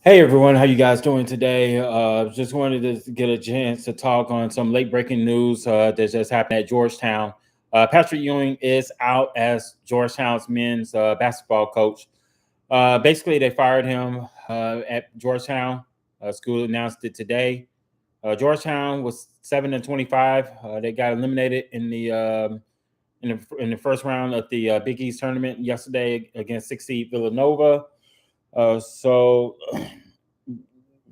Hey everyone, how you guys doing today? Just wanted to get a chance to talk on some late breaking news that just happened at Georgetown. Patrick Ewing is out as Georgetown's men's basketball coach. Basically, they fired him at Georgetown. School announced it today. Georgetown was 7-25. They got eliminated in the first round of the Big East tournament yesterday against 6 seed Villanova. So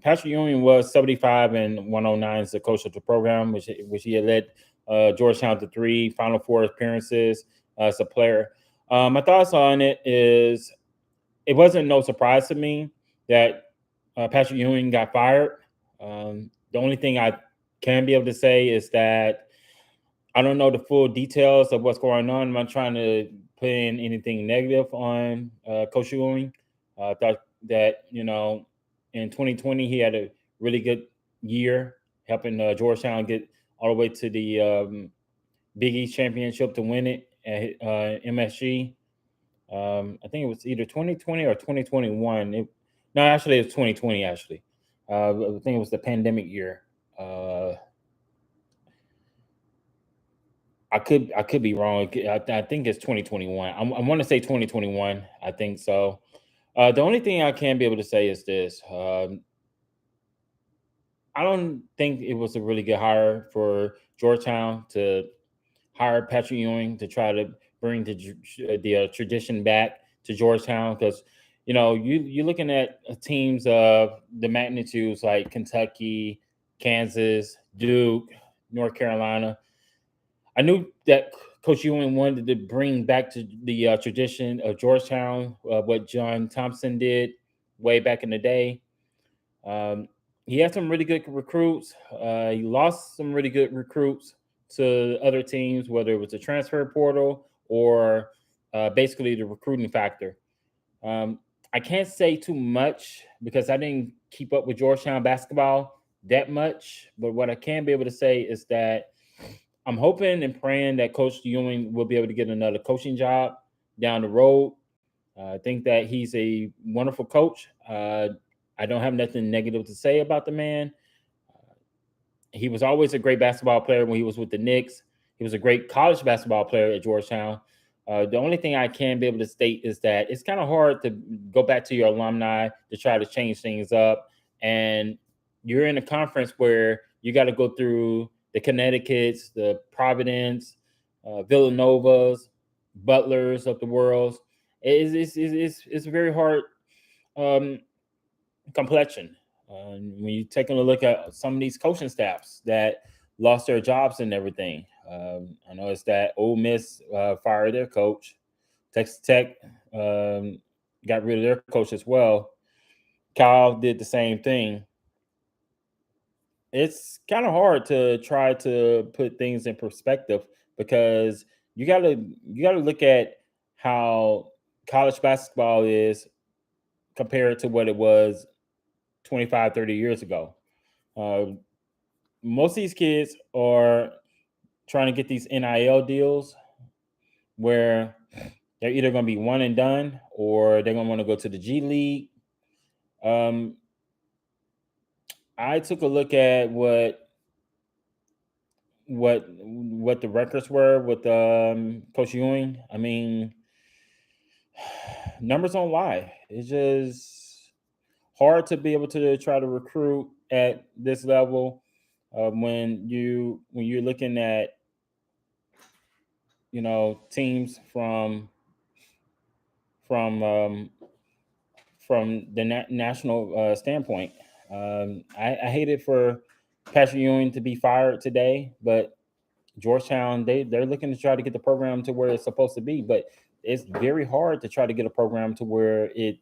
Patrick Ewing was 75 and 109 as the coach of the program, which he had led Georgetown to three Final Four appearances as a player. My thoughts on it is it wasn't no surprise to me that Patrick Ewing got fired. The only thing I can be able to say is that I don't know the full details of what's going on. I'm not trying to put in anything negative on Coach Ewing. I thought that, in 2020, he had a really good year helping Georgetown get all the way to the Big East championship to win it at MSG. I think it was either 2020 or 2021. No, actually, it was 2020, actually. I think it was the pandemic year. I could be wrong. I think it's 2021. I want to say 2021. I think so. The only thing I can be able to say is this: I don't think it was a really good hire for Georgetown to hire Patrick Ewing to try to bring the tradition back to Georgetown because you're looking at teams of the magnitudes like Kentucky, Kansas, Duke, North Carolina. I knew that Coach Ewing wanted to bring back to the tradition of Georgetown, what John Thompson did way back in the day. Um, he had some really good recruits. He lost some really good recruits to other teams, whether it was the transfer portal or basically the recruiting factor. Um, I can't say too much because I didn't keep up with Georgetown basketball that much. But what I can be able to say is that I'm hoping and praying that Coach Ewing will be able to get another coaching job down the road. I think that he's a wonderful coach. I don't have nothing negative to say about the man. He was always a great basketball player when he was with the Knicks. He was a great college basketball player at Georgetown. The only thing I can be able to state is that it's kind of hard to go back to your alumni to try to change things up. And you're in a conference where you got to go through the Connecticut's, the Providence, Villanovas, Butlers of the world. It's a very hard um, complexion. When you're taking a look at some of these coaching staffs that lost their jobs and everything, I know it's that Ole Miss fired their coach. Texas Tech got rid of their coach as well. Cal did the same thing. It's kind of hard to try to put things in perspective because you gotta look at how college basketball is compared to what it was 25, 30 years ago. Uh, Most of these kids are trying to get these NIL deals where they're either going to be one and done or they're going to want to go to the G League. Um, I took a look at what the records were with Coach Ewing. I mean, numbers don't lie. It's just hard to be able to try to recruit at this level when you're looking at teams from um, from the national standpoint. I hate it for Patrick Ewing to be fired today, but Georgetown they're looking to try to get the program to where it's supposed to be, but it's very hard to try to get a program to where it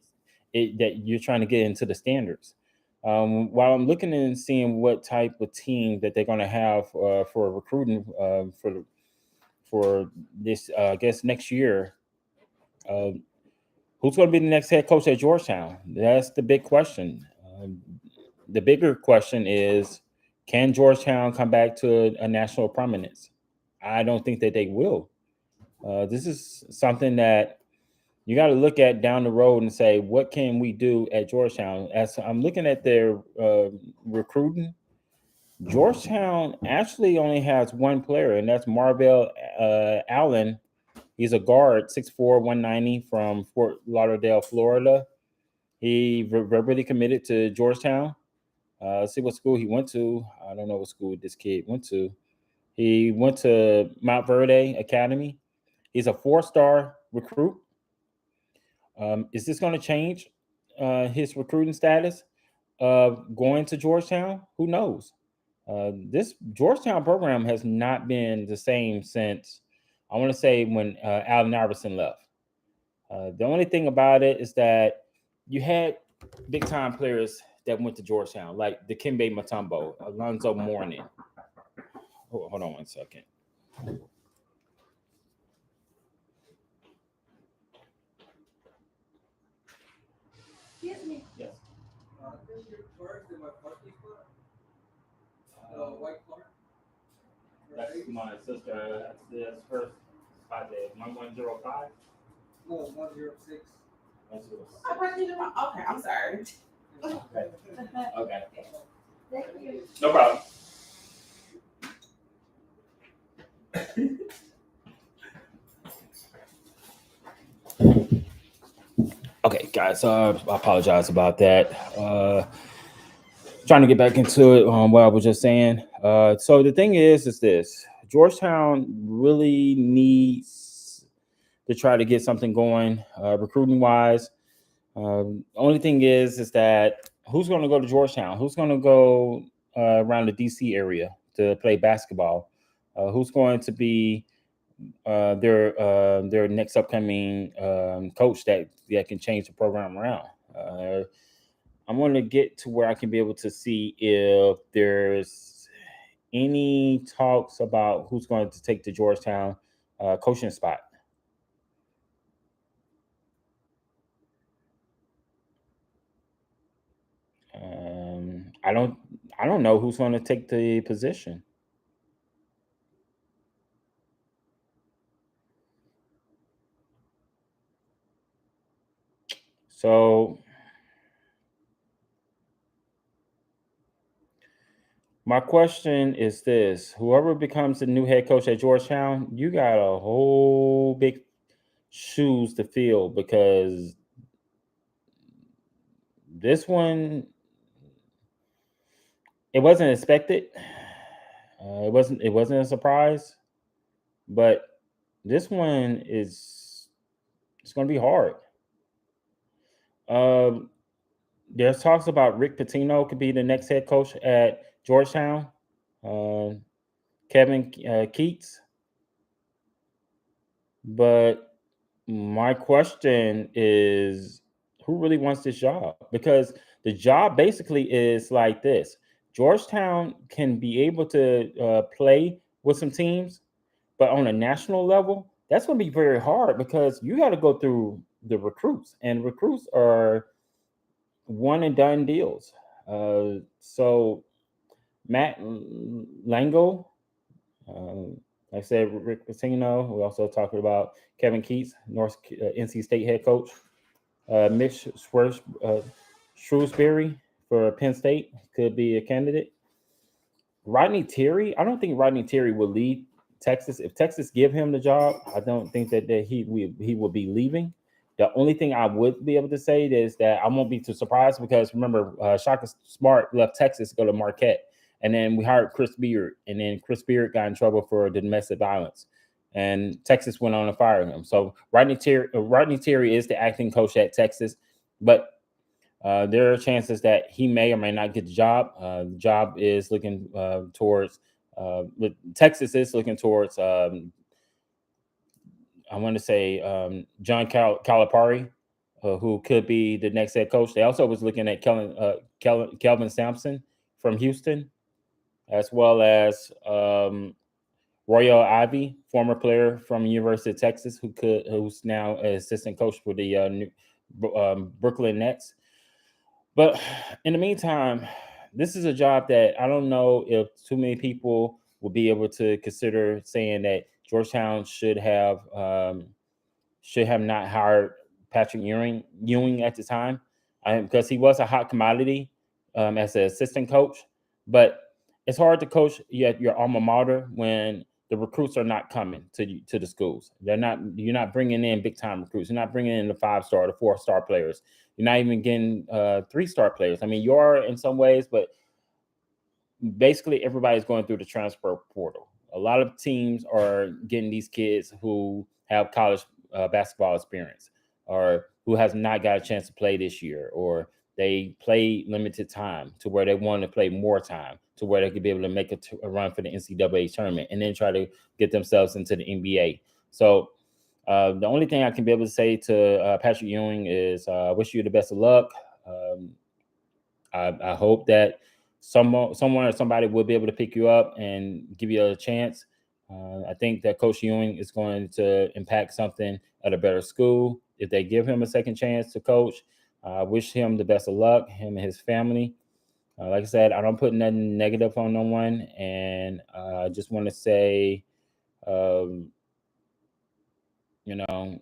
that you're trying to get into the standards. While I'm looking and seeing what type of team that they're going to have for recruiting for this, I guess next year, uh, who's going to be the next head coach at Georgetown? That's the big question. The bigger question is, can Georgetown come back to a national prominence? I don't think that they will. This is something that You got to look at down the road and say, what can we do at Georgetown? As I'm looking at their recruiting, Georgetown actually only has one player, and that's Marvell Allen. He's a guard, 6'4", 190 from Fort Lauderdale, Florida. He verbally committed to Georgetown. Let's see what school he went to. I don't know what school this kid went to. He went to Mount Verde Academy. He's a four-star recruit. Is this going to change his recruiting status going to Georgetown? Who knows? This Georgetown program has not been the same since, I want to say, when Allen Iverson left. The only thing about it is that you had big time players that went to Georgetown, like Dikembe Mutombo, Alonzo Mourning. Hold on one second. Excuse me. Yes. That's my sister. That's her spot there. 1105. No, 106. I wasn't even. Okay, I'm sorry. Okay. Okay. Thank you. No problem. Okay, guys. I apologize about that. Trying to get back into it. What I was just saying. So the thing is this: Georgetown really needs to try to get something going, recruiting wise. Only thing is that who's going to go to Georgetown? Who's going to go around the DC area to play basketball? Who's going to be their next upcoming coach that can change the program around? I'm going to get to where I can be able to see if there's any talks about who's going to take the Georgetown coaching spot. I don't know who's going to take the position. So my question is this: whoever becomes the new head coach at Georgetown, you got a whole big shoes to fill because this one it wasn't expected. It wasn't a surprise, but this one is it's going to be hard. Um, there's talks about Rick Pitino could be the next head coach at Georgetown. Uh, Kevin Keats, but my question is who really wants this job? Because the job basically is like this: Georgetown can be able to play with some teams, but on a national level, that's going to be very hard because you got to go through the recruits, and recruits are one and done deals. So Matt Lango, like I said, Rick Pitino. We also talked about Kevin Keats, NC State head coach. Mitch Shrewsbury for Penn State could be a candidate. Rodney Terry, I don't think Rodney Terry will leave Texas. If Texas give him the job, I don't think that he will be leaving. The only thing I would be able to say is that I won't be too surprised because remember, Shaka Smart left Texas to go to Marquette, and then we hired Chris Beard, and then Chris Beard got in trouble for domestic violence, and Texas went on to fire him. So Rodney Terry is the acting coach at Texas, but there are chances that he may or may not get the job. The job is looking towards. Texas is looking towards. I want to say John Calipari, who could be the next head coach. They also was looking at Kelvin Sampson from Houston, as well as Royal Ivy, former player from University of Texas, who's now an assistant coach for the Brooklyn Nets. But in the meantime, this is a job that I don't know if too many people will be able to consider saying that Georgetown should have not hired Patrick Ewing at the time, because he was a hot commodity as an assistant coach. But it's hard to coach your alma mater when the recruits are not coming to the schools. You're not bringing in big time recruits. You're not bringing in the 5-star, the 4-star players. You're not even getting 3-star players. I mean, you are in some ways, but basically everybody's going through the transfer portal. A lot of teams are getting these kids who have college basketball experience, or who has not got a chance to play this year, or they play limited time to where they want to play more time to where they could be able to make a run for the NCAA tournament and then try to get themselves into the NBA. So the only thing I can be able to say to Patrick Ewing is I wish you the best of luck. I hope that someone or somebody will be able to pick you up and give you a chance. I think that Coach Ewing is going to impact something at a better school if they give him a second chance to coach. I wish him the best of luck, him and his family. Like I said, I don't put nothing negative on no one, and I just want to say, um, you know,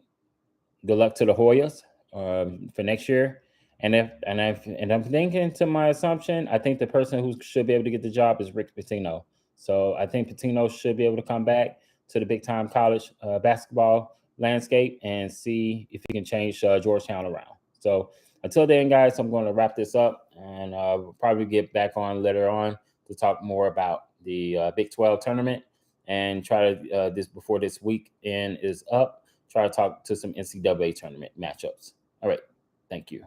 good luck to the Hoyas for next year. And I'm thinking to my assumption, I think the person who should be able to get the job is Rick Pitino. So I think Pitino should be able to come back to the big time college basketball landscape and see if he can change Georgetown around. So until then, guys, I'm going to wrap this up, and we'll probably get back on later on to talk more about the Big 12 tournament, and try to this before this weekend is up, try to talk to some NCAA tournament matchups. All right. Thank you.